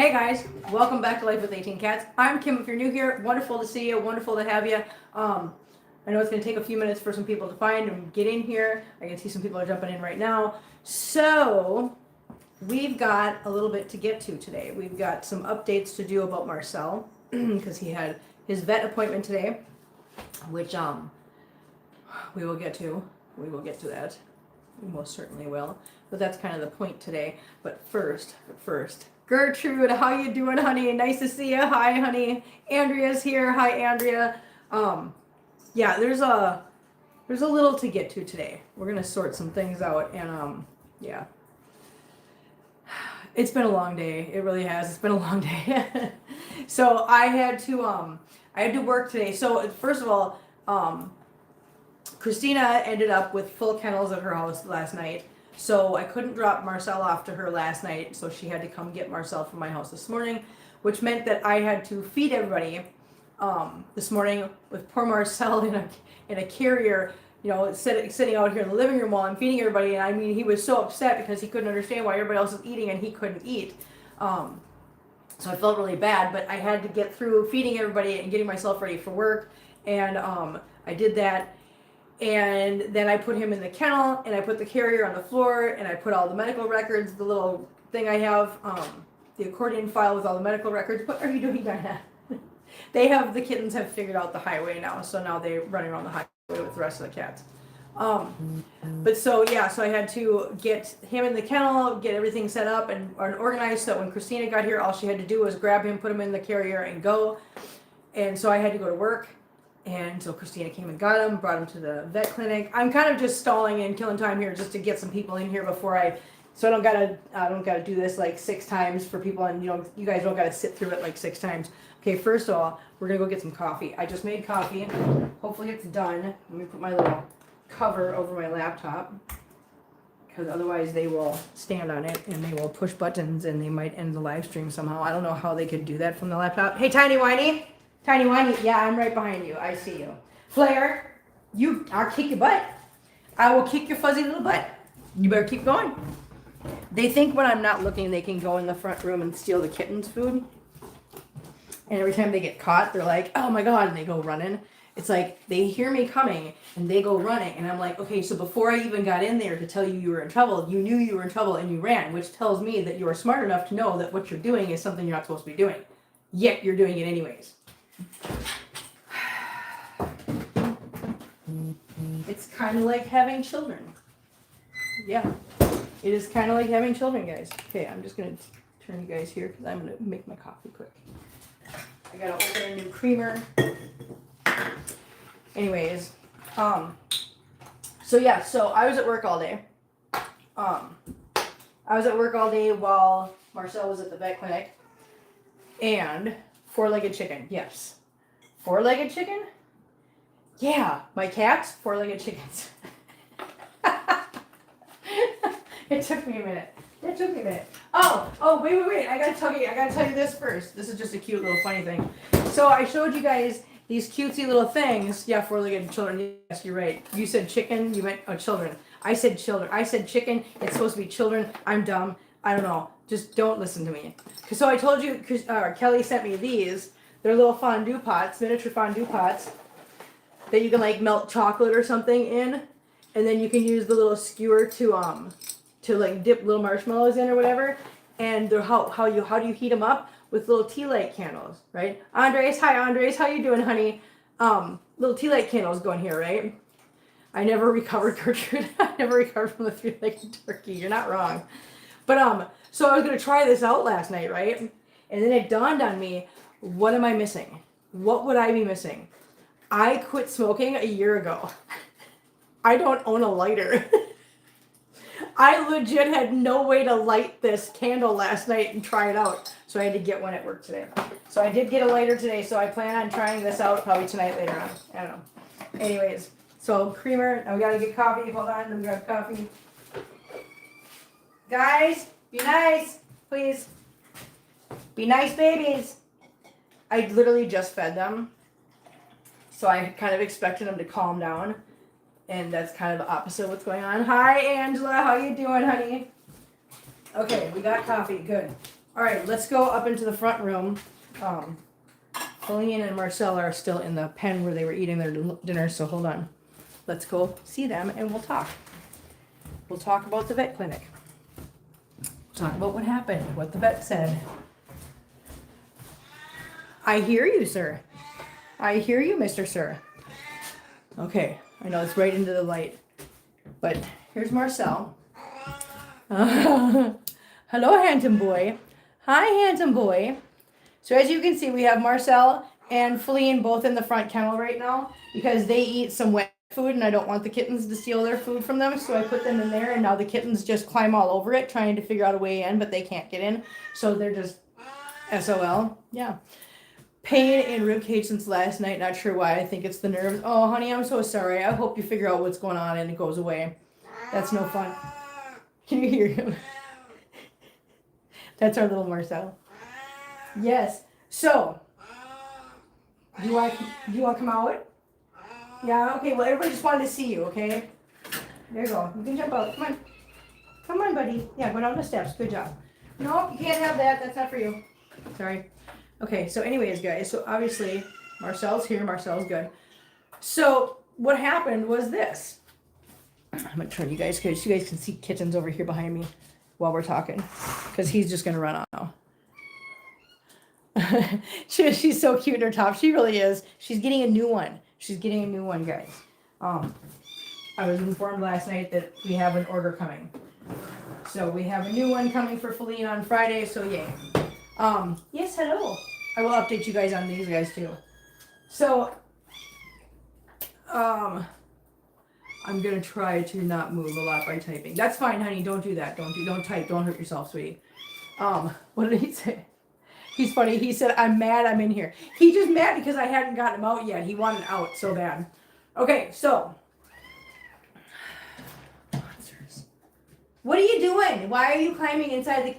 Hey guys, welcome back to Life with 18 Cats. I'm Kim. If you're new here, wonderful to see you, wonderful to have you. I know it's going to take a few minutes for some people to find and get in here. I can see some people are jumping in right now. So we've got a little bit to get to today. We've got some updates to do about Marcel because he had his vet appointment today, which we will get to. We will get to that. We most certainly will. But that's kind of the point today. But first, Gertrude, how you doing, honey? Nice to see you. Hi, honey. Andrea's here. Hi, Andrea. Yeah, there's a little to get to today. We're gonna sort some things out, and yeah, it's been a long day. It really has. It's been a long day. So I had to work today. So first of all, Christina ended up with full kennels at her house last night. So I couldn't drop Marcel off to her last night, so she had to come get Marcel from my house this morning, which meant that I had to feed everybody this morning with poor Marcel in a carrier, sitting out here in the living room while I'm feeding everybody. And I mean, he was so upset because he couldn't understand why everybody else was eating and he couldn't eat. So I felt really bad, but I had to get through feeding everybody and getting myself ready for work, and I did that. And then I put him in the kennel, and I put the carrier on the floor, and I put all the medical records, the little thing I have, the accordion file with all the medical records. What are you doing, Diana? The kittens have figured out the highway now, so now they're running around the highway with the rest of the cats. But so I had to get him in the kennel, get everything set up and organized, so when Christina got here, all she had to do was grab him, put him in the carrier, and go. And so I had to go to work. And so Christina came and got him, brought him to the vet clinic. I'm kind of just stalling and killing time here just to get some people in here so I don't gotta do this like 6 times for people, and you guys don't gotta sit through it like 6 times. Okay, first of all, we're gonna go get some coffee. I just made coffee. Hopefully it's done. Let me put my little cover over my laptop, because otherwise they will stand on it and they will push buttons and they might end the live stream somehow. I don't know how they could do that from the laptop. Hey, Tiny Whiny. Tiny Whiny, yeah, I'm right behind you. I see you. Flair, I'll kick your butt. I will kick your fuzzy little butt. You better keep going. They think when I'm not looking, they can go in the front room and steal the kittens' food. And every time they get caught, they're like, oh my God, and they go running. It's like they hear me coming and they go running. And I'm like, okay, so before I even got in there to tell you were in trouble, you knew you were in trouble and you ran, which tells me that you are smart enough to know that what you're doing is something you're not supposed to be doing. Yet you're doing it anyways. It's kind of like having children. Yeah, it is kind of like having children, guys. Okay, I'm just going to turn you guys here because I'm going to make my coffee quick. I got to open a new creamer. Anyways, so I was at work all day. I was at work all day while Marcel was at the vet clinic. And 4-legged chicken, yes. 4-legged chicken? Yeah, my cats, 4-legged chickens. It took me a minute. Oh, wait. I gotta tell you this first. This is just a cute little funny thing. So I showed you guys these cutesy little things. Yeah, 4-legged children. Yes, you're right. You said chicken, you meant children. I said children. I said chicken. It's supposed to be children. I'm dumb. I don't know. Just don't listen to me. So I told you, Kelly sent me these. They're little fondue pots, miniature fondue pots, that you can like melt chocolate or something in, and then you can use the little skewer to like dip little marshmallows in or whatever. And they're how do you heat them up? With little tea light candles, right? Andres, hi Andres, how you doing, honey? Little tea light candles going here, right? I never recovered, Gertrude. I never recovered from the 3-legged turkey. You're not wrong. But so I was gonna try this out last night, right? And then it dawned on me, what am I missing? What would I be missing? I quit smoking a year ago. I don't own a lighter. I legit had no way to light this candle last night and try it out. So I had to get one at work today. So I did get a lighter today, so I plan on trying this out probably tonight later on. I don't know. Anyways, so creamer, now we gotta get coffee. Hold on, we got coffee. Guys, be nice, please. Be nice babies. I literally just fed them. So I kind of expected them to calm down. And that's kind of the opposite of what's going on. Hi, Angela. How you doing, honey? Okay, we got coffee. Good. All right, let's go up into the front room. Colleen and Marcel are still in the pen where they were eating their dinner, so hold on. Let's go see them and we'll talk. We'll talk about the vet clinic. Talk about what happened, what the vet said. I hear you, sir. I hear you, Mr. Sir. Okay, I know it's right into the light. But here's Marcel. Hello, handsome boy. Hi, handsome boy. So as you can see, we have Marcel and Feline both in the front kennel right now because they eat some wet food and I don't want the kittens to steal their food from them. So I put them in there and now the kittens just climb all over it trying to figure out a way in, but they can't get in. So they're just SOL. Yeah. Pain in ribcage since last night. Not sure why. I think it's the nerves. Oh, honey, I'm so sorry. I hope you figure out what's going on and it goes away. That's no fun. Can you hear him? That's our little Marcel. Yes. So, do you want to come out? Yeah. Okay. Well, everybody just wanted to see you. Okay. There you go. You can jump out. Come on. Come on, buddy. Yeah. Go down the steps. Good job. No, you can't have that. That's not for you. Sorry. Okay. So, anyways, guys. So obviously, Marcel's here. Marcel's good. So what happened was this. I'm gonna turn you guys because you guys can see kittens over here behind me while we're talking because he's just gonna run off now. She's so cute in her top. She really is. She's getting a new one. She's getting a new one, guys. I was informed last night that we have an order coming. So we have a new one coming for Feline on Friday, so yay. Yes, hello. I will update you guys on these guys too. So, I'm gonna try to not move a lot by typing. That's fine, honey. Don't do that. Don't type. Don't hurt yourself, sweetie. What did he say? He's funny. He said, I'm mad I'm in here. He's just mad because I hadn't gotten him out yet. He wanted out so bad. Okay, so. What are you doing? Why are you climbing inside the...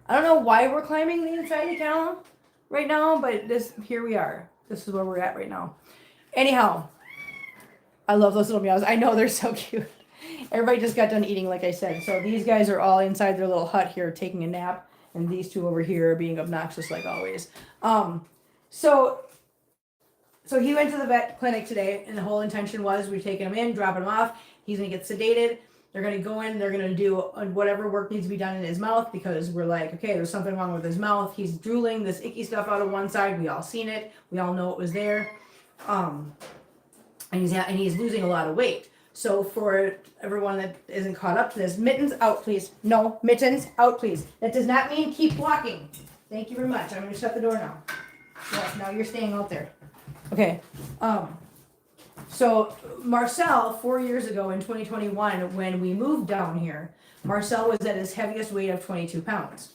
I don't know why we're climbing the inside the kennel right now, but here we are. This is where we're at right now. Anyhow, I love those little meows. I know they're so cute. Everybody just got done eating, like I said. So these guys are all inside their little hut here taking a nap. And these two over here are being obnoxious like always. So he went to the vet clinic today. And the whole intention was we're taking him in, dropping him off. He's going to get sedated. They're going to go in. They're going to do whatever work needs to be done in his mouth. Because we're like, okay, there's something wrong with his mouth. He's drooling this icky stuff out of one side. We all seen it. We all know it was there. And he's losing a lot of weight. So for everyone that isn't caught up to this, mittens out, please. No, mittens out, please. That does not mean keep walking. Thank you very much. I'm going to shut the door now. Yes, now you're staying out there. Okay. So Marcel, 4 years ago in 2021, when we moved down here, Marcel was at his heaviest weight of 22 pounds.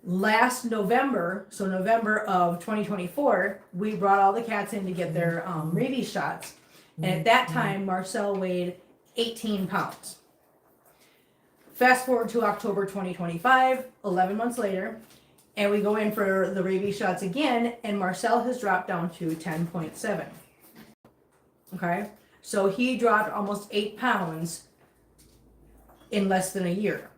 Last November, so November of 2024, we brought all the cats in to get their rabies shots. And at that time, Marcel weighed 18 pounds. Fast forward to October 2025, 11 months later, and we go in for the rabies shots again, and Marcel has dropped down to 10.7. Okay? So he dropped almost 8 pounds in less than a year.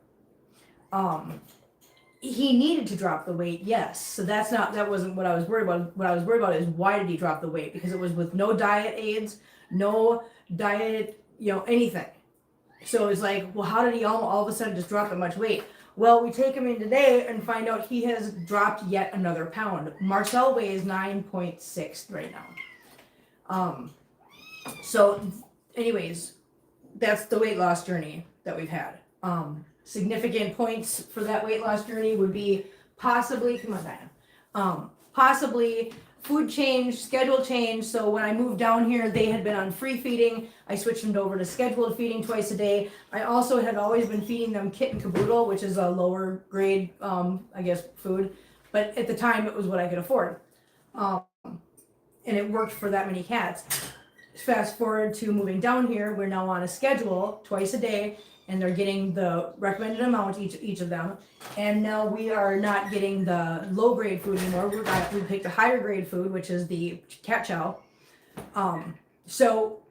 He needed to drop the weight, yes. So that wasn't what I was worried about. What I was worried about is why did he drop the weight? Because it was with no diet aids, no diet, anything. So it's like, well, how did he all of a sudden just drop that much weight? Well, we take him in today and find out he has dropped yet another pound. Marcel weighs 9.6 right now. So anyways, that's the weight loss journey that we've had. Significant points for that weight loss journey would be possibly, come on, Diana, possibly food change, schedule change. So when I moved down here, they had been on free feeding. I switched them over to scheduled feeding twice a day. I also had always been feeding them kit and caboodle, which is a lower grade, food. But at the time, it was what I could afford. And it worked for that many cats. Fast forward to moving down here, we're now on a schedule twice a day. And they're getting the recommended amount each of them. And now we are not getting the low grade food anymore. We picked a higher grade food, which is the cat chow. So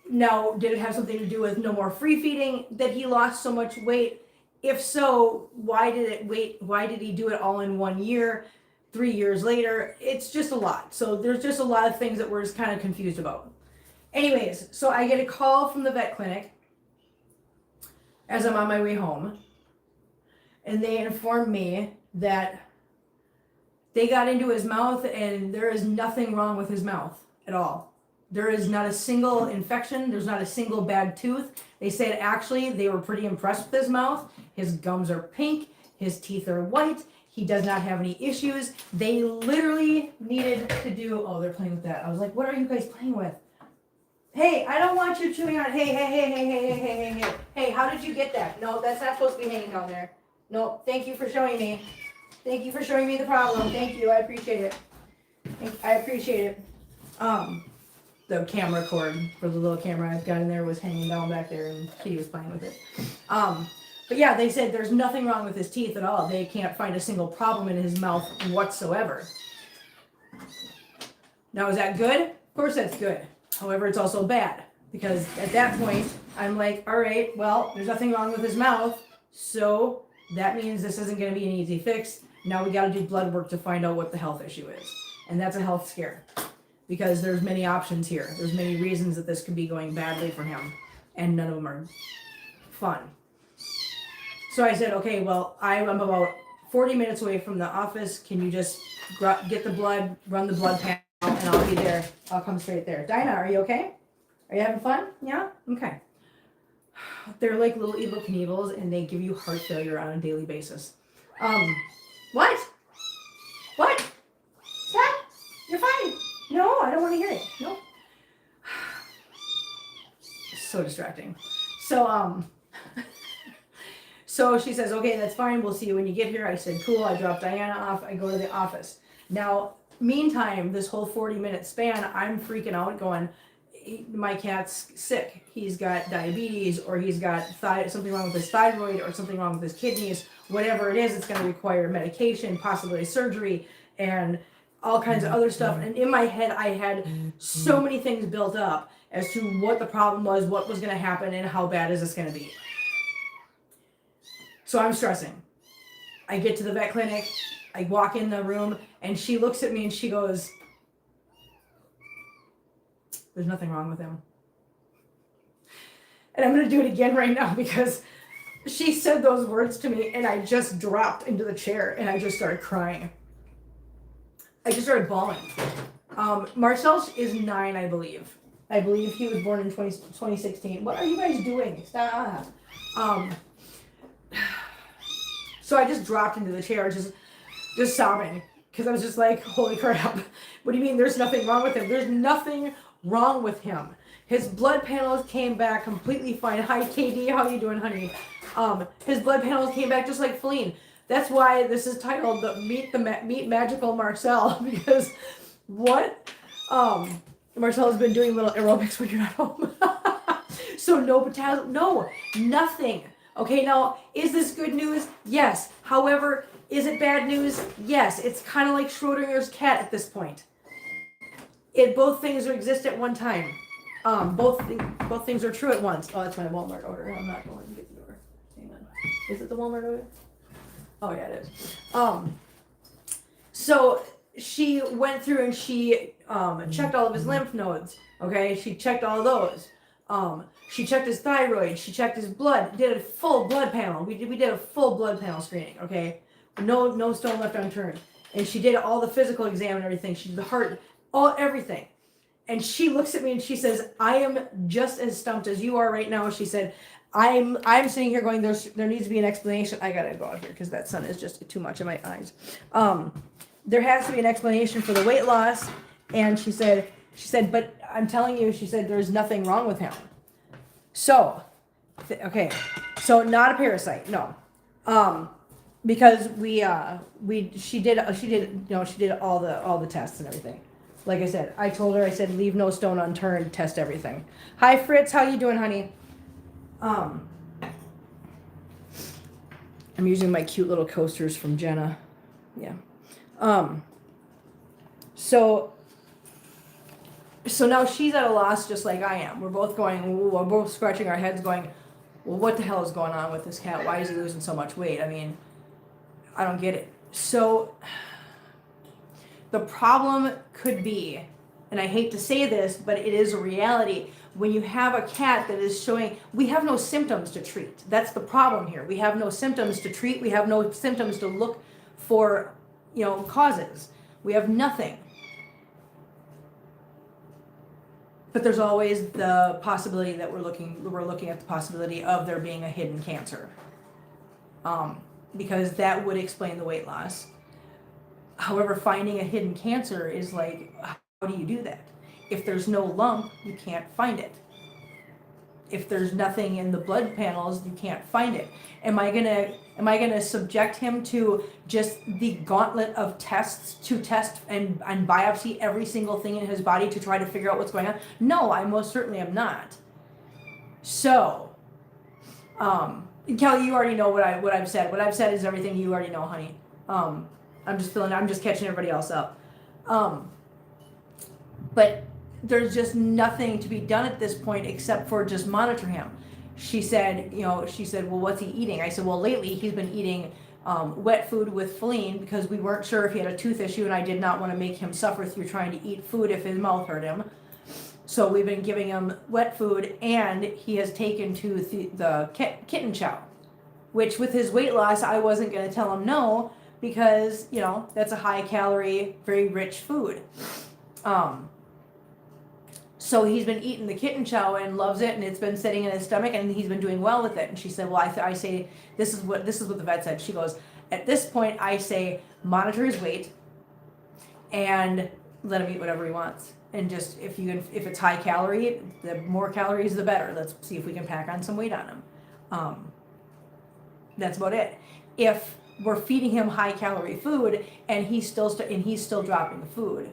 Now, did it have something to do with no more free feeding that he lost so much weight? If so, why did he do it all in 1 year, 3 years later? It's just a lot. So there's just a lot of things that we're just kind of confused about. Anyways, so I get a call from the vet clinic as I'm on my way home, and they informed me that they got into his mouth and there is nothing wrong with his mouth at all. There is not a single infection. There's not a single bad tooth. They said actually they were pretty impressed with his mouth. His gums are pink. His teeth are white. He does not have any issues. They literally needed to do, oh, they're playing with that. I was like, what are you guys playing with? Hey, I don't want you chewing on, hey, how did you get that? No, that's not supposed to be hanging down there. No, thank you for showing me. Thank you for showing me the problem. Thank you, I appreciate it. I appreciate it. The camera cord for the little camera I've got in there was hanging down back there and Kitty was playing with it. But yeah, they said there's nothing wrong with his teeth at all. They can't find a single problem in his mouth whatsoever. Now, is that good? Of course that's good. However, it's also bad because at that point, I'm like, all right, well, there's nothing wrong with his mouth. So that means this isn't going to be an easy fix. Now we got to do blood work to find out what the health issue is. And that's a health scare because there's many options here. There's many reasons that this could be going badly for him and none of them are fun. So I said, okay, well, I'm about 40 minutes away from the office. Can you just get the blood, run the blood panel, and I'll be there. I'll come straight there. Dinah, are you okay? Are you having fun? Yeah? Okay. They're like little Evel Knievels, and they give you heart failure on a daily basis. What? What? Stop! You're fine. No, I don't want to hear it. No. So distracting. So she says, okay, that's fine. We'll see you when you get here. I said, cool. I drop Diana off. I go to the office. Now, meantime, this whole 40-minute span, I'm freaking out going, my cat's sick. He's got diabetes or he's got something wrong with his thyroid or something wrong with his kidneys. Whatever it is, it's going to require medication, possibly surgery, and all kinds of other stuff. And in my head, I had so many things built up as to what the problem was, what was going to happen, and how bad is this going to be. So I'm stressing. I get to the vet clinic, I walk in the room, and she looks at me and she goes, there's nothing wrong with him. And I'm going to do it again right now because she said those words to me and I just dropped into the chair and I just started crying. I just started bawling. Marcel is 9, I believe. I believe he was born in 2016. What are you guys doing? Stop. So I just dropped into the chair, just sobbing, because I was just like, holy crap. What do you mean there's nothing wrong with him? There's nothing wrong with him. His blood panels came back completely fine. Hi, KD. How you doing, honey? His blood panels came back just like Feline. That's why this is titled the Meet Magical Marcel, because what? Marcel has been doing little aerobics when you're not home. So no potassium, no, nothing. Okay, now, is this good news? Yes. However, is it bad news? Yes. It's kind of like Schrodinger's cat at this point. Both things exist at one time. Both things are true at once. Oh, that's my Walmart order. I'm not going to get the order. Hang on. Is it the Walmart order? Oh, yeah, it is. So she went through and she checked all of his lymph nodes. Okay, she checked all of those. She checked his thyroid. She checked his blood. Did a full blood panel. We did a full blood panel screening. Okay, no stone left unturned. And she did all the physical exam and everything. She did the heart, everything. And she looks at me and she says, "I am just as stumped as you are right now." She said, "I'm sitting here going, there needs to be an explanation." I gotta go out here because that sun is just too much in my eyes. There has to be an explanation for the weight loss. And she said, "But I'm telling you," she said, "there's nothing wrong with him." So, okay, so not a parasite, no, because she did all the tests and everything. Like I said, I told her, I said, leave no stone unturned, test everything. Hi, Fritz, how you doing, honey? I'm using my cute little coasters from Jenna. Yeah. So So now she's at a loss just like I am. We're both scratching our heads going, well, what the hell is going on with this cat? Why is he losing so much weight? I mean, I don't get it. So the problem could be, and I hate to say this, but it is a reality, when you have a cat that is showing, we have no symptoms to treat. That's the problem here. We have no symptoms to treat. We have no symptoms to look for, causes. We have nothing. But there's always the possibility that we're looking at the possibility of there being a hidden cancer, because that would explain the weight loss. However, finding a hidden cancer is like, how do you do that? If there's no lump, you can't find it. If there's nothing in the blood panels, you can't find it. Am I gonna subject him to just the gauntlet of tests to test and biopsy every single thing in his body to try to figure out what's going on? No, I most certainly am not. So, Kelly, you already know what I've said. What I've said is everything you already know, honey. I'm just catching everybody else up. But there's just nothing to be done at this point except for just monitor him. She said, well, what's he eating? I said, well, lately he's been eating wet food with Feline because we weren't sure if he had a tooth issue, and I did not want to make him suffer through trying to eat food if his mouth hurt him. So we've been giving him wet food, and he has taken to the kitten chow, which with his weight loss, I wasn't going to tell him no, because, that's a high calorie, very rich food. So he's been eating the kitten chow and loves it, and it's been sitting in his stomach, and he's been doing well with it. And she said, well, I say, this is what the vet said. She goes, at this point, I say, monitor his weight and let him eat whatever he wants. And just, if it's high calorie, the more calories, the better. Let's see if we can pack on some weight on him. That's about it. If we're feeding him high calorie food and he's still dropping the food,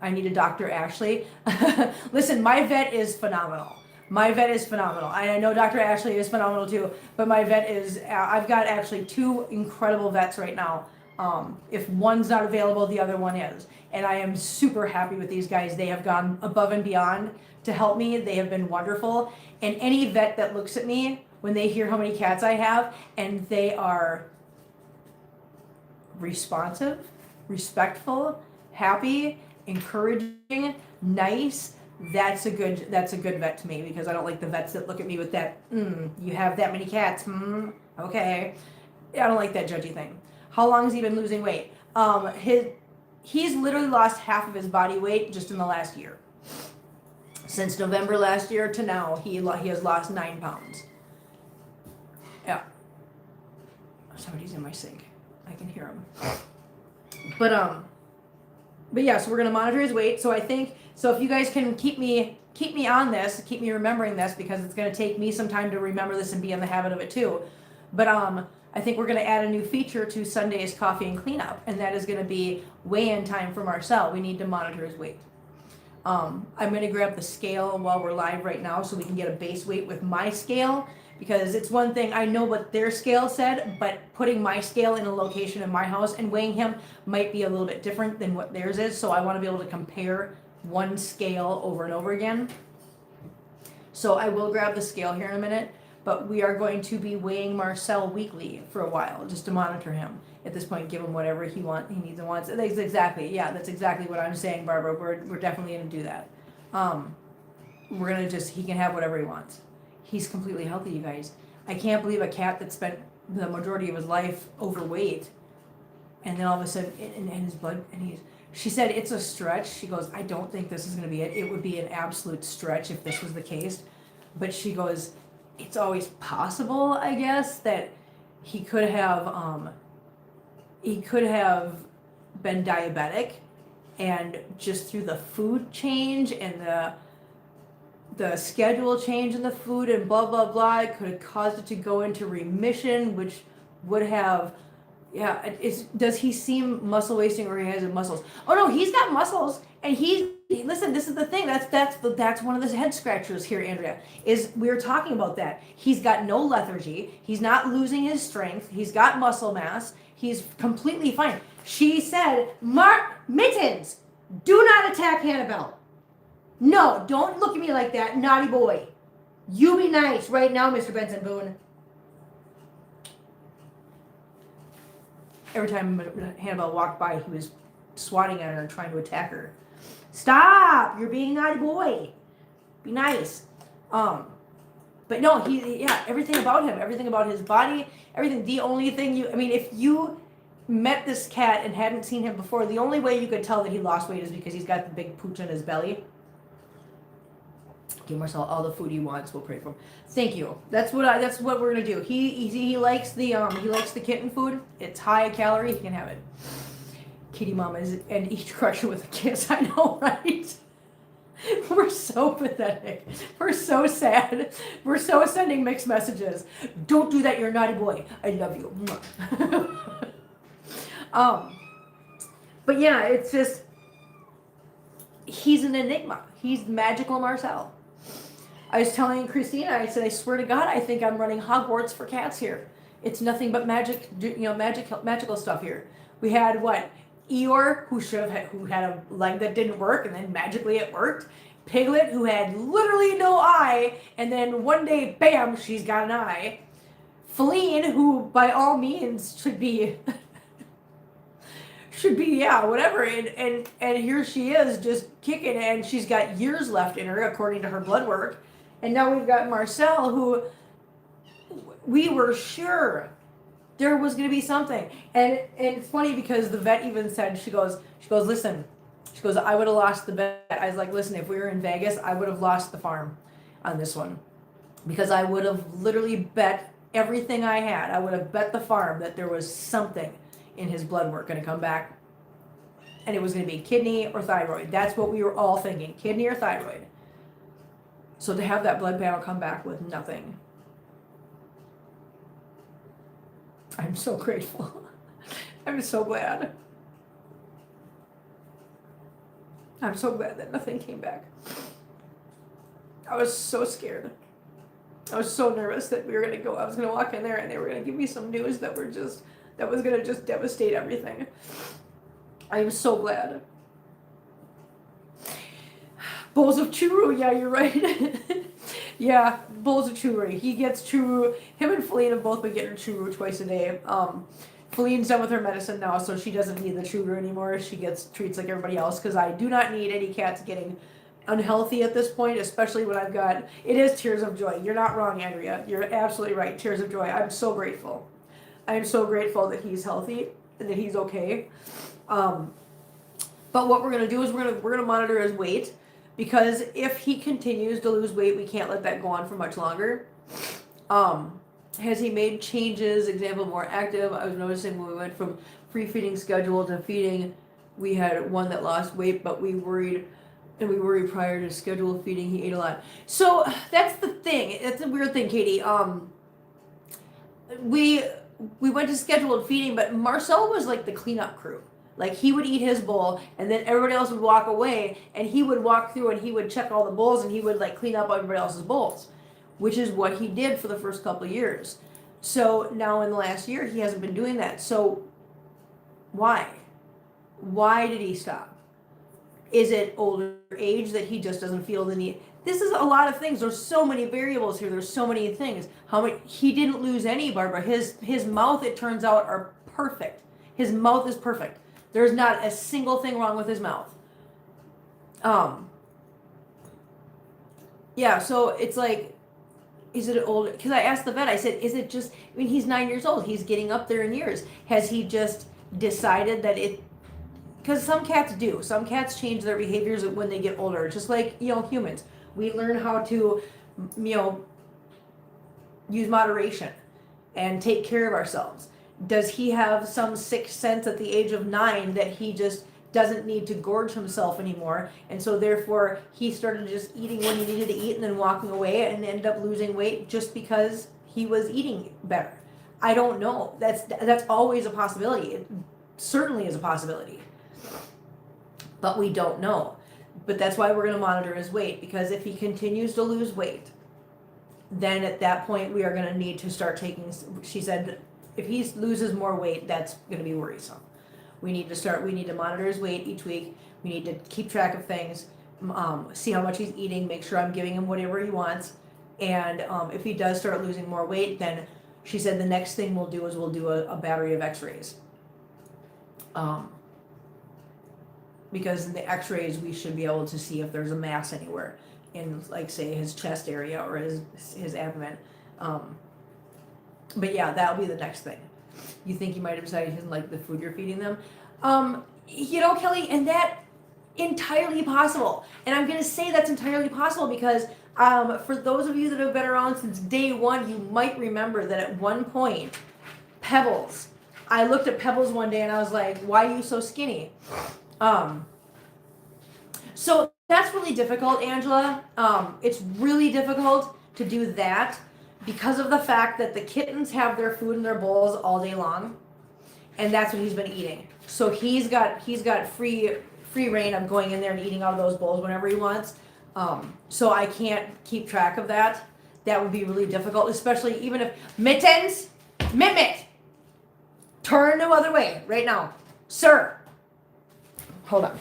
I need a Dr. Ashley. Listen, my vet is phenomenal. And I know Dr. Ashley is phenomenal too, but my vet is, I've got actually 2 incredible vets right now. If one's not available, the other one is. And I am super happy with these guys. They have gone above and beyond to help me. They have been wonderful. And any vet that looks at me, when they hear how many cats I have, and they are responsive, respectful, happy, encouraging, nice, that's a good vet to me, because I don't like the vets that look at me with that, you have that many cats, okay. I don't like that judgy thing. How long has he been losing weight? He's literally lost half of his body weight just in the last year. Since November last year to now, he has lost 9 pounds. Yeah. Somebody's in my sink. I can hear him. But yeah, so we're gonna monitor his weight. So I think, if you guys can keep me on this, keep me remembering this, because it's gonna take me some time to remember this and be in the habit of it too. But I think we're gonna add a new feature to Sunday's coffee and cleanup, and that is gonna be weigh-in time for Marcel. We need to monitor his weight. I'm gonna grab the scale while we're live right now so we can get a base weight with my scale, because it's one thing, I know what their scale said, but putting my scale in a location in my house and weighing him might be a little bit different than what theirs is, so I want to be able to compare one scale over and over again. So I will grab the scale here in a minute, but we are going to be weighing Marcel weekly for a while, just to monitor him. At this point, give him whatever he needs and wants. That's exactly what I'm saying, Barbara. We're definitely going to do that. We're going to he can have whatever he wants. He's completely healthy, you guys. I can't believe a cat that spent the majority of his life overweight, and then all of a sudden, in his blood, she said it's a stretch. She goes, I don't think this is going to be it. It would be an absolute stretch if this was the case. But she goes, it's always possible, I guess, that he could have been diabetic, and just through the food change and the schedule change in the food and blah blah blah, it could have caused it to go into remission, which would have, does he seem muscle wasting, or he has muscles? Oh no, he's got muscles, and listen, this is the thing, that's one of the head scratchers here, Andrea, is we were talking about that. He's got no lethargy, he's not losing his strength, he's got muscle mass, he's completely fine. She said, Mittens, do not attack Hannibal. No, don't look at me like that, naughty boy. You be nice right now, Mr. Benson Boone. Every time Hannibal walked by, he was swatting at her and trying to attack her. Stop! You're being a naughty boy. Be nice. But no, everything about him, everything about his body, everything. The only thing if you met this cat and hadn't seen him before, the only way you could tell that he lost weight is because he's got the big pooch on his belly. Give Marcel all the food he wants. We'll pray for him. Thank you. That's what we're gonna do. He likes the kitten food. It's high calorie. He can have it. Kitty mamas and each crusher with a kiss. I know, right? We're so pathetic. We're so sad. We're so sending mixed messages. Don't do that. You're a naughty boy. I love you. But yeah, it's just he's an enigma. He's magical Marcel. I was telling Christina, I said, I swear to God, I think I'm running Hogwarts for cats here. It's nothing but magical stuff here. We had Eeyore, who had a leg that didn't work, and then magically it worked. Piglet, who had literally no eye, and then one day, bam, she's got an eye. Feline, who by all means should be whatever, and here she is just kicking, and she's got years left in her according to her blood work. And now we've got Marcel, who we were sure there was going to be something. And it's funny because the vet even said, she goes, listen, I would have lost the bet. I was like, listen, if we were in Vegas, I would have lost the farm on this one, because I would have literally bet everything I had. I would have bet the farm that there was something in his blood work going to come back, and it was going to be kidney or thyroid. That's what we were all thinking, kidney or thyroid. So to have that blood panel come back with nothing, I'm so grateful. I'm so glad. I'm so glad that nothing came back. I was so scared. I was so nervous that we were going to go. I was going to walk in there and they were going to give me some news that was going to just devastate everything. I am so glad. Bowls of churro, yeah, you're right. Yeah, bowls of churro. He gets churro. Him and Feline have both been getting churro twice a day. Feline's done with her medicine now, so she doesn't need the churro anymore. She gets treats like everybody else, because I do not need any cats getting unhealthy at this point, especially when I've got, it is tears of joy. You're not wrong, Andrea. You're absolutely right. Tears of joy. I'm so grateful. I'm so grateful that he's healthy and that he's okay. But what we're going to do is we're going to monitor his weight, because if he continues to lose weight, we can't let that go on for much longer. Has he made changes? Example, more active. I was noticing when we went from free feeding schedule to feeding, we had one that lost weight, but we worried prior to scheduled feeding, he ate a lot. So that's the thing. That's a weird thing, Katie. We went to scheduled feeding, but Marcel was like the cleanup crew. Like, he would eat his bowl, and then everybody else would walk away, and he would walk through and he would check all the bowls, and he would like clean up everybody else's bowls, which is what he did for the first couple of years. So now in the last year, he hasn't been doing that. So why? Why did he stop? Is it older age that he just doesn't feel the need? This is a lot of things. There's so many variables here. There's so many things. He didn't lose any, Barbara. His mouth, it turns out, are perfect. His mouth is perfect. There's not a single thing wrong with his mouth. Yeah, so it's like, is it old? Because I asked the vet, I said, is it just, I mean, he's 9 years old. He's getting up there in years. Has he just decided that because some cats do. Some cats change their behaviors when they get older, just like, humans. We learn how to, use moderation and take care of ourselves. Does he have some sixth sense at the age of 9 that he just doesn't need to gorge himself anymore, and so therefore he started just eating when he needed to eat and then walking away and ended up losing weight just because he was eating better? I don't know. That's always a possibility. It certainly is a possibility, but we don't know. But that's why we're going to monitor his weight, because if he continues to lose weight, then at that point we are going to need to start taking, she said, if he loses more weight, that's going to be worrisome. We need to monitor his weight each week. We need to keep track of things. see how much he's eating, make sure I'm giving him whatever he wants. And if he does start losing more weight, then she said the next thing we'll do is we'll do a battery of x-rays. Because in the x-rays we should be able to see if there's a mass anywhere in, like, say, his chest area or his abdomen. But yeah, that'll be the next thing. You think he might have decided he doesn't like the food you're feeding them? Kelly, and that entirely possible. And I'm gonna say that's entirely possible because for those of you that have been around since day one, you might remember that at one point, Pebbles, I looked at Pebbles one day and I was like, why are you so skinny? So that's really difficult, Angela. It's really difficult to do that because of the fact that the kittens have their food in their bowls all day long, and that's what he's been eating. So he's got free reign of going in there and eating out of those bowls whenever he wants. So I can't keep track of that. That would be really difficult, especially even if Mittens, Mit, turn the other way right now, sir. Hold on.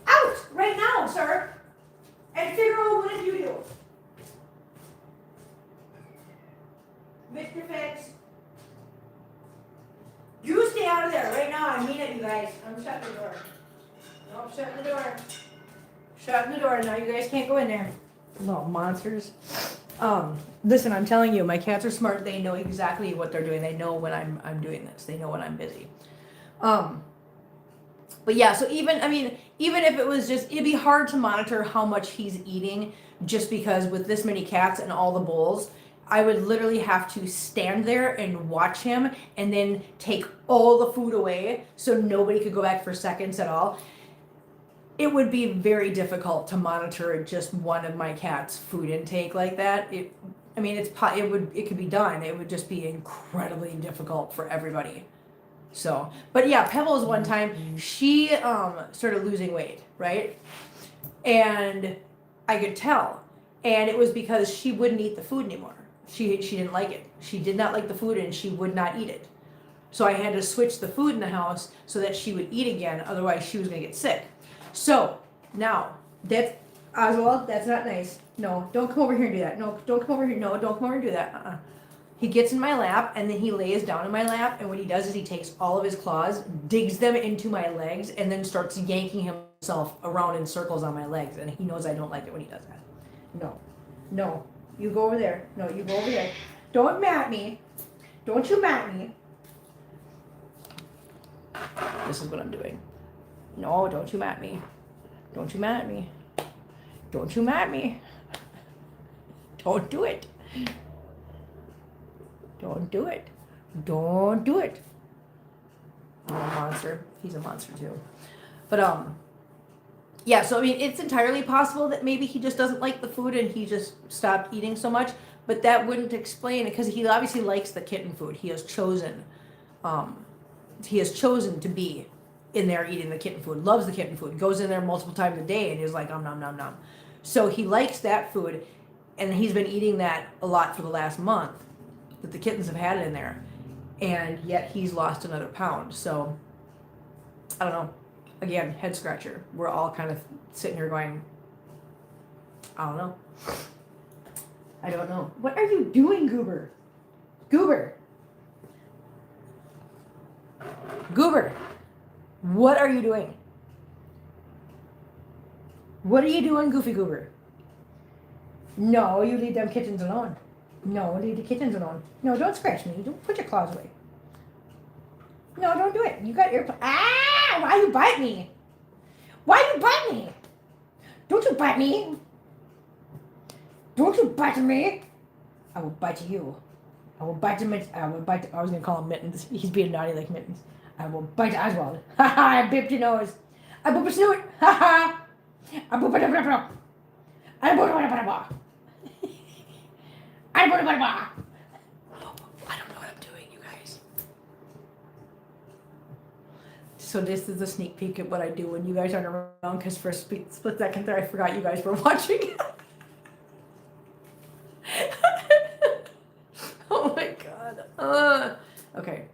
Out right now, sir. And figure out what did you do. Mr. Fitz. You stay out of there right now. I mean it, you guys. I'm shutting the door. Nope, shutting the door. Shutting the door. Now you guys can't go in there. Little monsters. Listen, I'm telling you, my cats are smart. They know exactly what they're doing. They know when I'm doing this. They know when I'm busy. But yeah, so even if it was just, it'd be hard to monitor how much he's eating just because with this many cats and all the bowls, I would literally have to stand there and watch him and then take all the food away so nobody could go back for seconds at all. It would be very difficult to monitor just one of my cat's food intake like that. It could be done. It would just be incredibly difficult for everybody. So, but yeah, Pebbles one time, she started losing weight, right? And I could tell. And it was because she wouldn't eat the food anymore. She didn't like it. She did not like the food and she would not eat it. So I had to switch the food in the house so that she would eat again, otherwise she was going to get sick. So, now, that's, Oswald, that's not nice. No, don't come over here and do that. No, don't come over here. No, don't come over and do that. He gets in my lap, and then he lays down in my lap, and what he does is he takes all of his claws, digs them into my legs, and then starts yanking himself around in circles on my legs, and he knows I don't like it when he does that. No, you go over there. No, you go over there. Don't mat me. Don't you mat me. This is what I'm doing. No, don't you mat me. Don't you mat me. Don't you mat me. Don't do it. Don't do it. Don't do it. I'm a monster. He's a monster too. But yeah, so it's entirely possible that maybe he just doesn't like the food and he just stopped eating so much, but that wouldn't explain it because he obviously likes the kitten food. He has chosen to be in there eating the kitten food, loves the kitten food, goes in there multiple times a day and he's like, nom, nom, nom. So he likes that food and he's been eating that a lot for the last month that the kittens have had it in there, and yet he's lost another pound. So I don't know. Again, head scratcher. We're all kind of sitting here going, I don't know. I don't know. What are you doing, Goober? Goober. Goober. What are you doing? What are you doing, Goofy Goober? No, you leave them kittens alone. No, leave the kittens alone. No, don't scratch me. Don't put your claws away. No, don't do it. You got your... Ah! Why you bite me? Why you bite me? Don't you bite me? Don't you bite me? I will bite you. I will bite him. I will bite... I was going to call him Mittens. He's being naughty like Mittens. I will bite Oswald. Ha ha! I bipped your nose. I boop a snoot. Ha ha! I boop a blah blah. I boop a blah blah. I don't know what I'm doing, you guys. So this is a sneak peek at what I do when you guys aren't around, because for a split second there I forgot you guys were watching. Oh my god. Okay.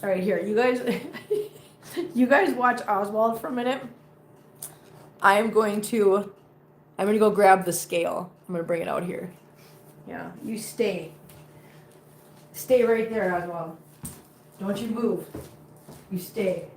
Alright, here, you guys. You guys watch Oswald for a minute. I'm going to go grab the scale. I'm going to bring it out here. Yeah, you stay. Stay right there, Oswald. Don't you move. You stay.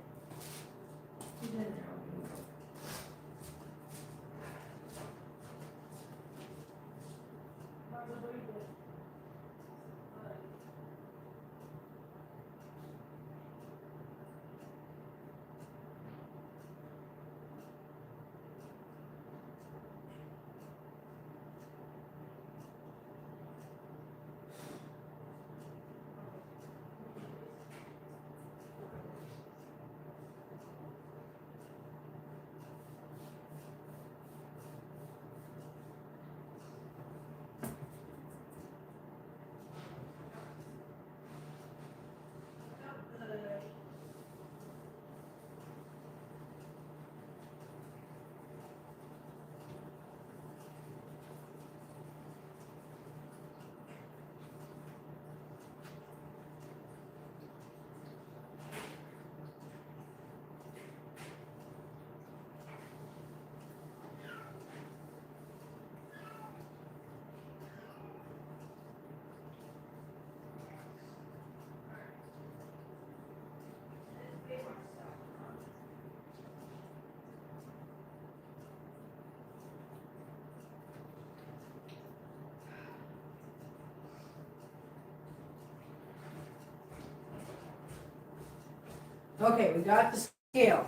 Okay, we got the scale.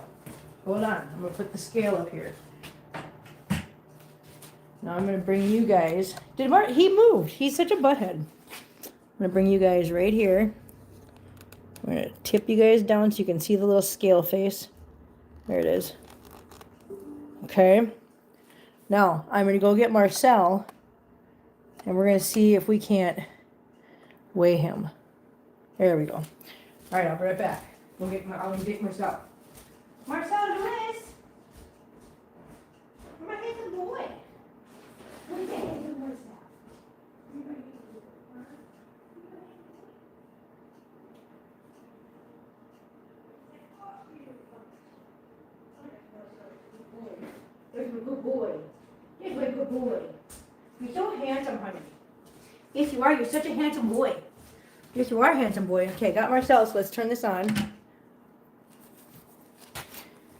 Hold on, I'm gonna put the scale up here. Now I'm gonna bring you guys. He moved. He's such a butthead. I'm gonna bring you guys right here. I'm gonna tip you guys down so you can see the little scale face. There it is. Okay. Now I'm gonna go get Marcel, and we're gonna see if we can't weigh him. There we go. All right, I'll be right back. I'm gonna get Marcel. Marcel, Luis! My handsome boy. Look at him, Marcel. There's my good boy. There's my good boy. You're so handsome, honey. Yes, you are. You're such a handsome boy. Yes, you are a handsome boy. Okay, got Marcel, so let's turn this on.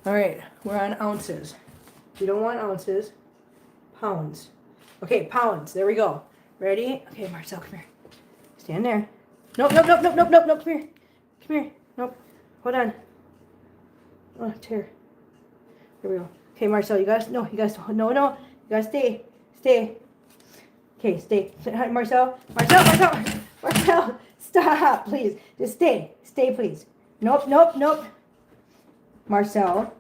All right, we're on ounces. We don't want ounces. Pounds. Okay, pounds. There we go. Ready? Okay, Marcel, come here. Stand there. Nope, nope, nope, nope, nope, nope, nope. Come here. Come here. Nope. Hold on. Oh, tear. There we go. Okay, Marcel, you guys, no. You gotta stay. Stay. Okay, stay. Marcel, stop, please. Just stay. Stay, please. Nope, nope, nope. Marcel.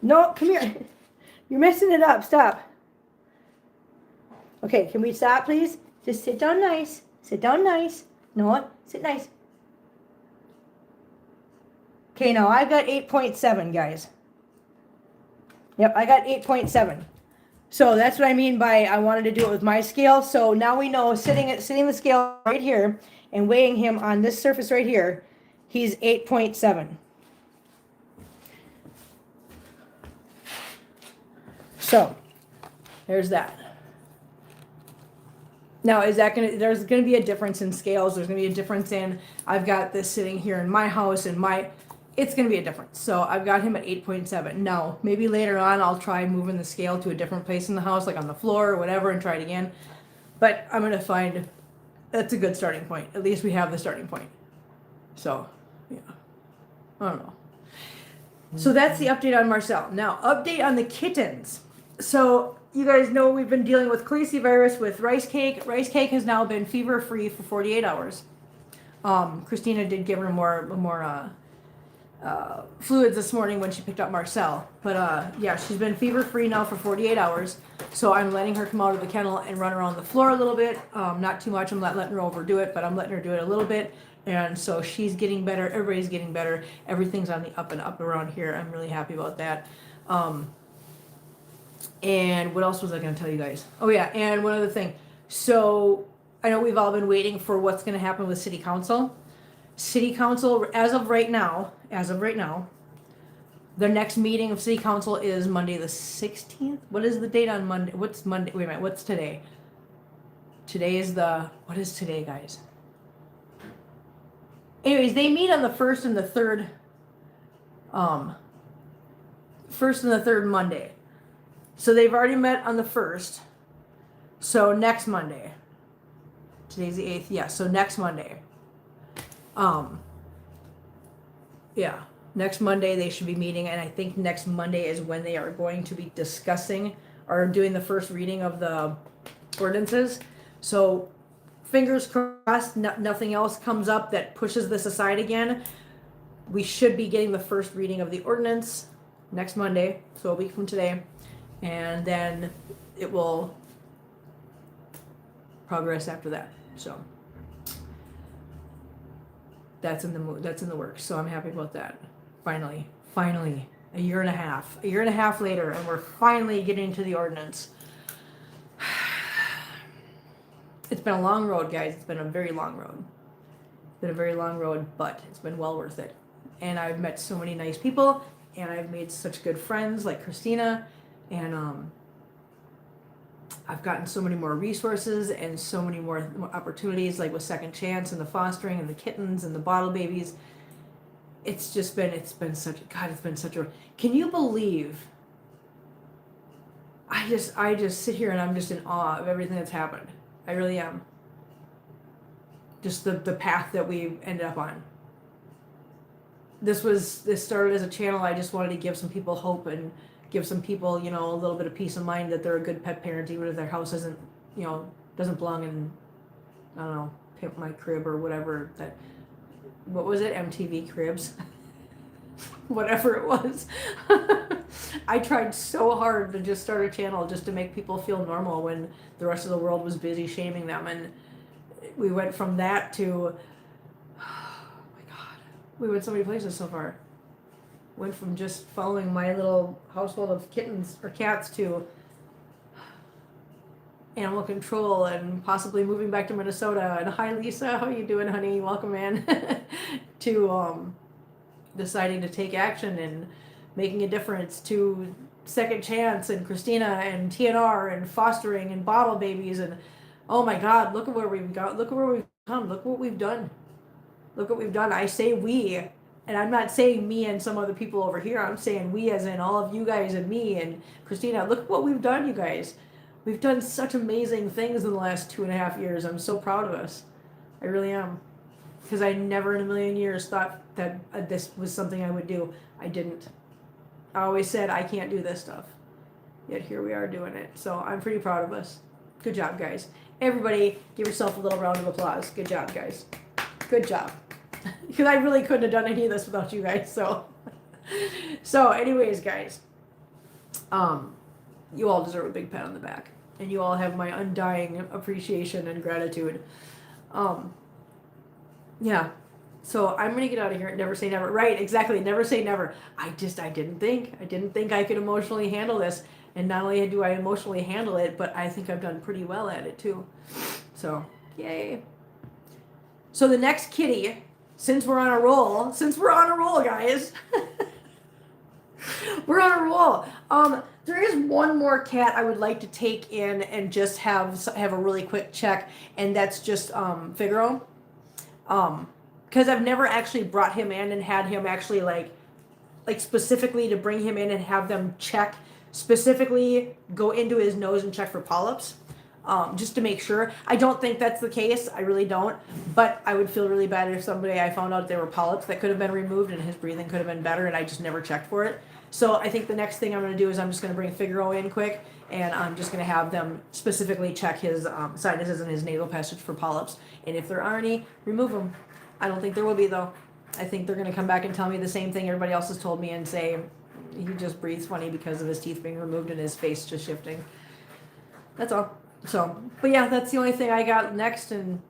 No, come here. You're messing it up. Stop. Okay, can we stop, please? Just sit down nice. Sit down nice. No, sit nice. Okay, now I've got 8.7, guys. Yep, I got 8.7. So that's what I mean by I wanted to do it with my scale. So now we know sitting the scale right here and weighing him on this surface right here, he's 8.7. So there's that. Now, there's gonna be a difference in scales. There's gonna be a difference in, I've got this sitting here in my house and it's going to be a difference. So I've got him at 8.7. Now, maybe later on I'll try moving the scale to a different place in the house, like on the floor or whatever, and try it again. But I'm going to find that's a good starting point. At least we have the starting point. So, yeah. I don't know. So that's the update on Marcel. Now, update on the kittens. So you guys know we've been dealing with Khaleesi virus with Rice Cake. Rice Cake has now been fever-free for 48 hours. Christina did give her more fluids this morning when she picked up Marcel. But yeah, she's been fever-free now for 48 hours. So I'm letting her come out of the kennel and run around the floor a little bit. Not too much. I'm not letting her overdo it, but I'm letting her do it a little bit. And so she's getting better. Everybody's getting better. Everything's on the up and up around here. I'm really happy about that. And what else was I going to tell you guys? Oh, yeah, and one other thing. So I know we've all been waiting for what's going to happen with city council. City council, as of right now, the next meeting of city council is Monday the 16th. What is the date on Monday? What's Monday? Wait a minute. What's today? Today is what is today, guys? Anyways, they meet on the first and the third Monday. So they've already met on the 1st. So next Monday. Today's the 8th. Yeah, so next Monday. Yeah. Next Monday they should be meeting, and I think next Monday is when they are going to be discussing or doing the first reading of the ordinances. So fingers crossed nothing else comes up that pushes this aside again. We should be getting the first reading of the ordinance next Monday, so a week from today, and then it will progress after that. So that's in the works. So I'm happy about that. Finally, a year and a half later, and we're finally getting to the ordinance. It's been a long road, guys. It's been a very long road. But it's been well worth it. And I've met so many nice people, and I've made such good friends like Christina, and I've gotten so many more resources and so many more opportunities, like with Second Chance and the fostering and the kittens and the bottle babies. It's been such a, can you believe, I just sit here and I'm just in awe of everything that's happened. I really am. Just the path that we ended up on. This started as a channel. I just wanted to give some people hope and give some people, a little bit of peace of mind that they're a good pet parent, even if their house doesn't belong in, I don't know, Pimp My Crib or whatever that, what was it? MTV Cribs? Whatever it was. I tried so hard to just start a channel just to make people feel normal when the rest of the world was busy shaming them. And we went from that to, oh my God, we went so many places so far. Went from just following my little household of kittens or cats to animal control and possibly moving back to Minnesota. And hi Lisa, how you doing, honey? Welcome in. To deciding to take action and making a difference, to Second Chance and Christina and TNR and fostering and bottle babies, and oh my God, look at where we've got, look at where we've come, look what we've done. I say we, and I'm not saying me and some other people over here. I'm saying we as in all of you guys and me and Christina. Look at what we've done, you guys. We've done such amazing things in the last 2.5 years. I'm so proud of us. I really am. Because I never in a million years thought that this was something I would do. I didn't. I always said I can't do this stuff. Yet here we are doing it. So I'm pretty proud of us. Good job, guys. Everybody give yourself a little round of applause. Good job, guys. Good job. Because I really couldn't have done any of this without you guys. So anyways, guys. You all deserve a big pat on the back. And you all have my undying appreciation and gratitude. Yeah. So I'm gonna get out of here. Never say never. Right, exactly. Never say never. I didn't think I could emotionally handle this. And not only do I emotionally handle it, but I think I've done pretty well at it too. So, yay. So the next kitty, since we're on a roll, guys. We're on a roll. There is one more cat I would like to take in and just have a really quick check, and that's just Figaro. Because I've never actually brought him in and had him actually like specifically to bring him in and have them check, specifically go into his nose and check for polyps, just to make sure. I don't think that's the case. I really don't. But I would feel really bad if I found out there were polyps that could have been removed and his breathing could have been better and I just never checked for it. So I think the next thing I'm going to do is I'm just going to bring Figaro in quick, and I'm just going to have them specifically check his sinuses and his nasal passage for polyps. And if there are any, remove them. I don't think there will be, though. I think they're going to come back and tell me the same thing everybody else has told me and say he just breathes funny because of his teeth being removed and his face just shifting. That's all. So, but yeah, that's the only thing I got next. And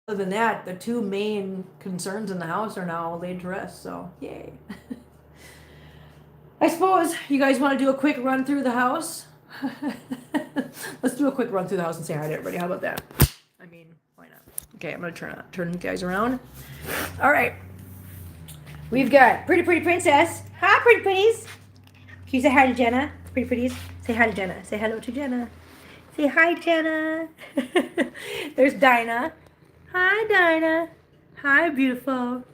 other than that, the two main concerns in the house are now laid to rest. So, yay. I suppose you guys want to do a quick run through the house. Let's do a quick run through the house and say hi to everybody. How about that? I mean, why not? Okay, I'm gonna turn you guys around. All right. We've got Pretty Princess. Hi, Pretty Pretties. Can you say hi to Jenna? Pretty Pretties. Say hi to Jenna. Say hello to Jenna. Say hi, Jenna. There's Dinah. Hi, Dinah. Hi, beautiful.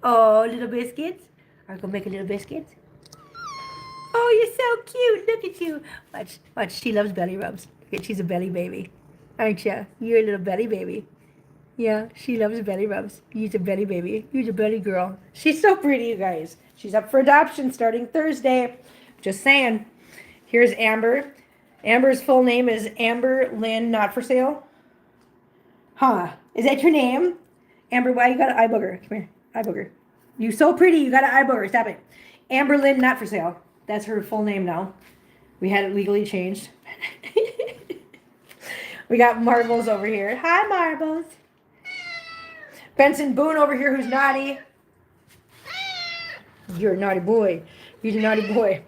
Oh, little biscuits. Are we gonna make a little biscuit? Oh, you're so cute. Look at you. Watch. She loves belly rubs. She's a belly baby. Aren't you? You're a little belly baby. Yeah, she loves belly rubs. You're a belly baby. You're a belly girl. She's so pretty, you guys. She's up for adoption starting Thursday. Just saying. Here's Amber. Amber's full name is Amber Lynn Not For Sale. Huh. Is that your name? Amber, why you got an eye booger? Come here. Eye booger. You so pretty. You got an eye booger. Stop it. Amber Lynn Not For Sale. That's her full name now. We had it legally changed. We got Marbles over here. Hi, Marbles. Benson Boone over here, who's naughty. You're a naughty boy. You're a naughty boy.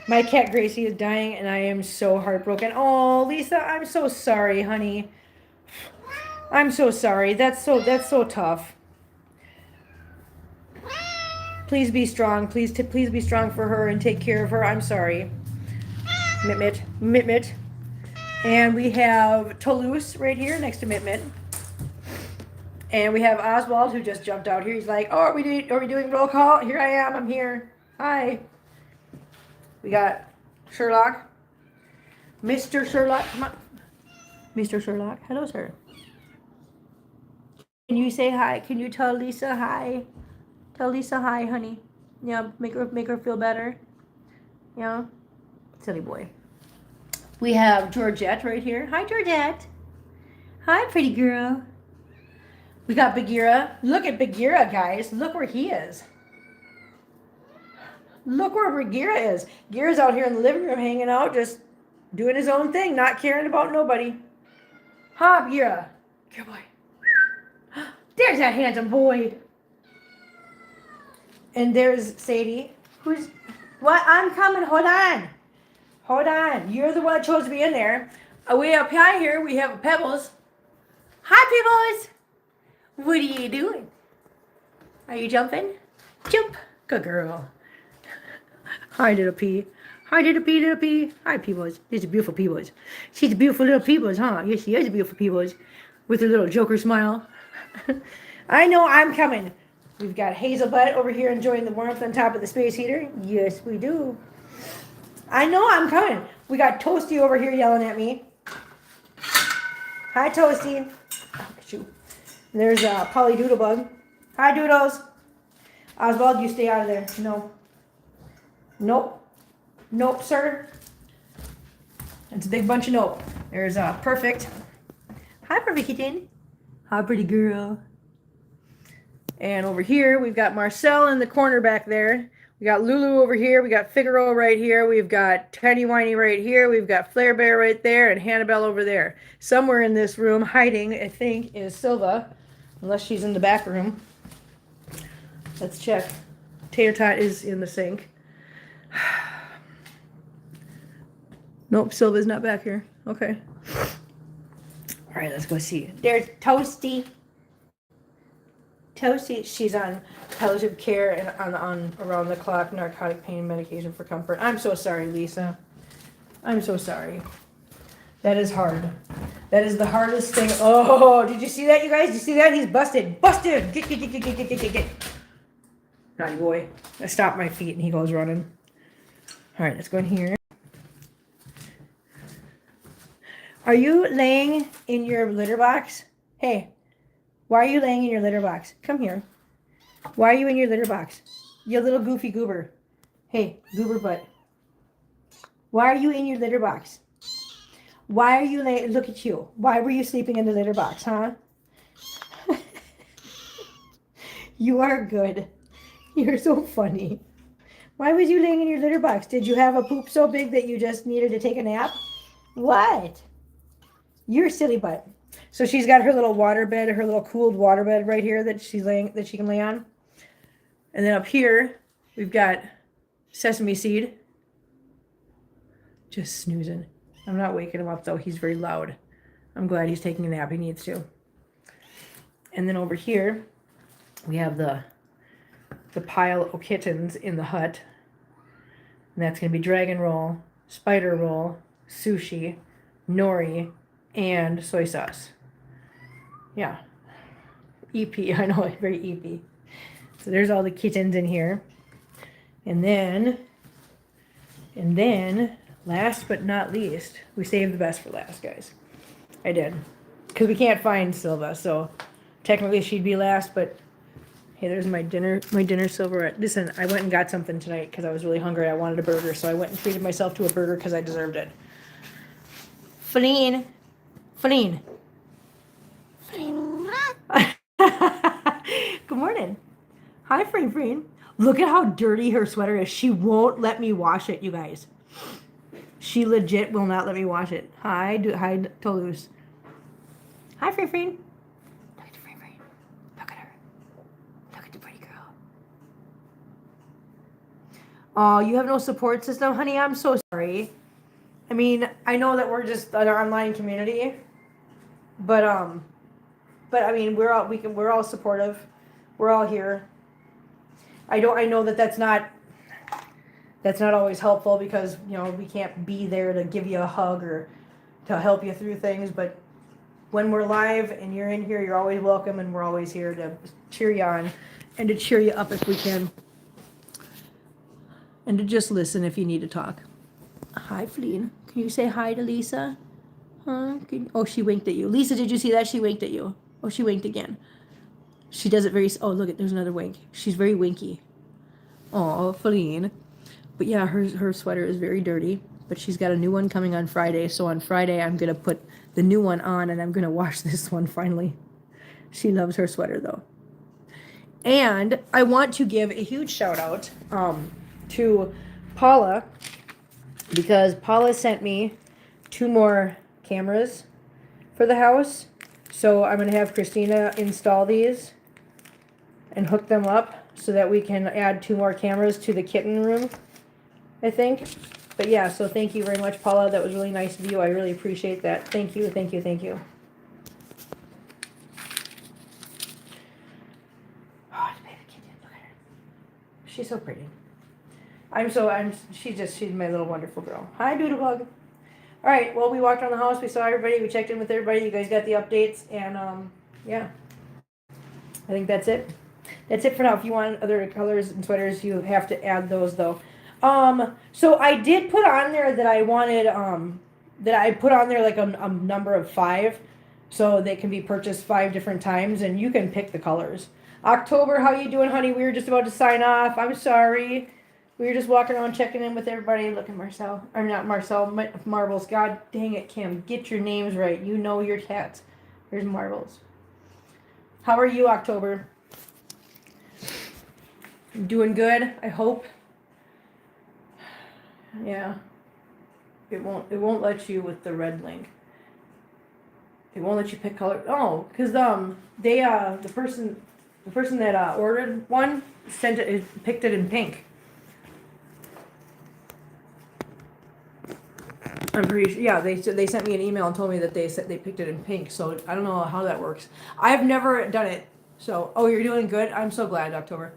My cat Gracie is dying, and I am so heartbroken. Oh, Lisa, I'm so sorry, honey. I'm so sorry. That's so tough. Please be strong. Please be strong for her and take care of her. I'm sorry. Mit. And we have Toulouse right here next to Mit. And we have Oswald, who just jumped out here. He's like, oh, are we doing roll call? Here I am. I'm here. Hi. We got Sherlock. Mr. Sherlock. Come on. Mr. Sherlock. Hello, sir. Can you say hi? Can you tell Lisa hi? Tell Lisa hi, honey. Yeah, make her feel better. Yeah. Silly boy. We have Georgette right here. Hi, Georgette. Hi, pretty girl. We got Bagheera. Look at Bagheera, guys. Look where he is. Look where Bagheera is. Bagheera's out here in the living room hanging out, just doing his own thing, not caring about nobody. Huh, Bagheera? Good boy. There's that handsome boy. And there's Sadie. Who's... What? I'm coming. Hold on. Hold on. You're the one that chose to be in there. Way up high here, we have Pebbles. Hi, Pebbles. What are you doing? Are you jumping? Jump. Good girl. Hi, little P. Hi, little P, little P. Hi, Peebles. These are beautiful Peebles. She's a beautiful little Peebles, huh? Yes, she is a beautiful Peebles. With her little Joker smile. I know I'm coming. We've got Hazelbutt over here enjoying the warmth on top of the space heater. Yes, we do. I know I'm coming. We got Toasty over here yelling at me. Hi, Toasty. Oh, shoot. There's Polly Doodlebug. Hi, Doodles. Oswald, you stay out of there. No. Nope. Nope, sir. It's a big bunch of nope. There's Perfect. Hi, Perfect Kitten. Hi, pretty girl. And over here, we've got Marcel in the corner back there. We got Lulu over here. We got Figaro right here. We've got Tiny Whiny right here. We've got Flair Bear right there and Hannibal over there. Somewhere in this room, hiding, I think, is Silva. Unless she's in the back room. Let's check. Tater Tot is in the sink. Nope, Silva's not back here. Okay. All right, let's go see. There's Toasty. Toasty, she's on palliative care and on around the clock narcotic pain medication for comfort. I'm so sorry, Lisa. I'm so sorry. That is hard. That is the hardest thing. Oh, did you see that, you guys? Did you see that? He's busted. Busted. Get. Naughty boy. I stop my feet and he goes running. All right, let's go in here. Are you laying in your litter box? Hey, why are you laying in your litter box? Come here. Why are you in your litter box? You little goofy goober. Hey, goober butt. Why are you in your litter box? Why are you laying? Look at you. Why were you sleeping in the litter box, huh? You are good. You're so funny. Why was you laying in your litter box? Did you have a poop so big that you just needed to take a nap? What? You're a silly butt. So she's got her little water bed, her little cooled water bed right here that she can lay on. And then up here, we've got Sesame Seed. Just snoozing. I'm not waking him up though. He's very loud. I'm glad he's taking a nap. He needs to. And then over here, we have the pile of kittens in the hut. And that's going to be dragon roll, spider roll, sushi, nori, and soy sauce. Yeah. EP, I know, very EP. So there's all the kittens in here. And then, last but not least, we saved the best for last, guys. I did. Because we can't find Silva, so technically she'd be last, but hey, there's my dinner silverette. Listen, I went and got something tonight because I was really hungry. I wanted a burger, so I went and treated myself to a burger because I deserved it. Feline. Good morning. Hi, Freen. Look at how dirty her sweater is. She won't let me wash it, you guys. She legit will not let me wash it. Hi, Toulouse. Hi, Freen. Look at the Freen. Look at her. Look at the pretty girl. Oh, you have no support system, honey? I'm so sorry. I mean, I know that we're just an online community, but I mean, we're all supportive. We're all here. I know that that's not always helpful because, you know, we can't be there to give you a hug or to help you through things, but when we're live and you're in here, you're always welcome, and we're always here to cheer you on and to cheer you up if we can, and to just listen if you need to talk. Hi, Fleen. Can you say hi to Lisa? Huh? Oh, she winked at you. Lisa, did you see that? She winked at you. Oh, she winked again. She does it very... Oh, look, there's another wink. She's very winky. Oh, Feline. But yeah, her sweater is very dirty. But she's got a new one coming on Friday. So on Friday, I'm going to put the new one on, and I'm going to wash this one finally. She loves her sweater, though. And I want to give a huge shout out to Paula, because Paula sent me 2 more cameras for the house. So I'm going to have Christina install these and hook them up so that we can add 2 more cameras to the kitten room, I think. But yeah, so thank you very much, Paula. That was really nice of you. I really appreciate that. Thank you. Oh, it's baby kitten. Look at her. She's so pretty. She's my little wonderful girl. Hi, Doodlebug. All right, well, we walked around the house. We saw everybody. We checked in with everybody. You guys got the updates. And, yeah. I think that's it. That's it for now. If you want other colors and sweaters, you have to add those, though. So I did put on there that I wanted, that I put on there like a number of 5. So they can be purchased 5 different times. And you can pick the colors. October, how you doing, honey? We were just about to sign off. I'm sorry. We were just walking around checking in with everybody. Look at Marcel. Or not Marcel, Marbles. God dang it, Kim. Get your names right. You know your cats. Here's Marbles. How are you, October? Doing good, I hope. Yeah. It won't let you with the red link. It won't let you pick color. Oh, because the person that ordered one picked it in pink. I'm pretty sure. Yeah, they sent me an email and told me that they said they picked it in pink. So I don't know how that works. I've never done it. So you're doing good. I'm so glad, October.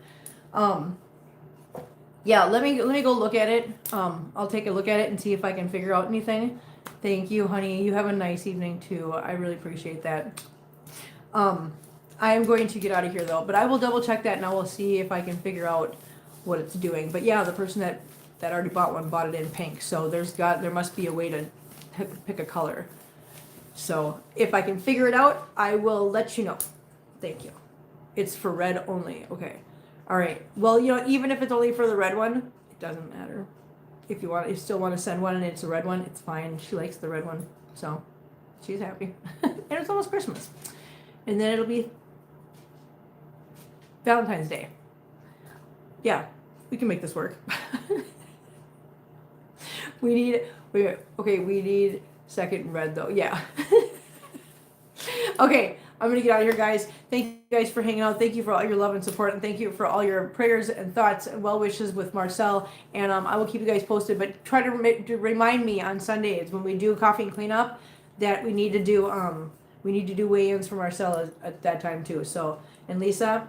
Yeah, let me go look at it. I'll take a look at it and see if I can figure out anything. Thank you, honey. You have a nice evening too. I really appreciate that. I am going to get out of here though, but I will double check that and I will see if I can figure out what it's doing. But yeah, the person that already bought one bought it in pink, so there must be a way to pick a color. So if I can figure it out, I will let you know. Thank you. It's for red only. Okay. All right. Well, even if it's only for the red one, it doesn't matter. If you still want to send one and it's a red one, it's fine. She likes the red one, so she's happy. And it's almost Christmas, and then it'll be Valentine's Day. Yeah, we can make this work. We need second red though. Yeah. Okay, I'm gonna get out of here, guys. Thank you guys for hanging out. Thank you for all your love and support, and thank you for all your prayers and thoughts and well wishes with Marcel. And I will keep you guys posted. But try to remind me on Sundays when we do coffee and cleanup that we need to do we need to do weigh-ins for Marcella at that time too. So, and Lisa,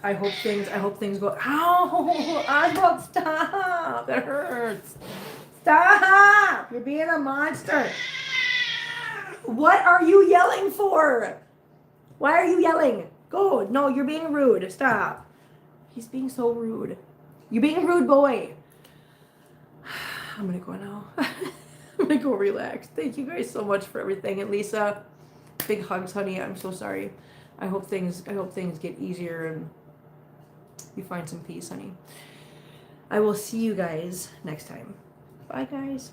I hope things go. Ow! Oswald, stop! That hurts. Stop! You're being a monster. What are you yelling for? Why are you yelling? Go. No, you're being rude. Stop. He's being so rude. You're being a rude boy. I'm gonna go now. I'm gonna go relax. Thank you guys so much for everything. And Lisa, big hugs, honey. I'm so sorry. I hope things get easier and you find some peace, honey. I will see you guys next time. Bye, guys.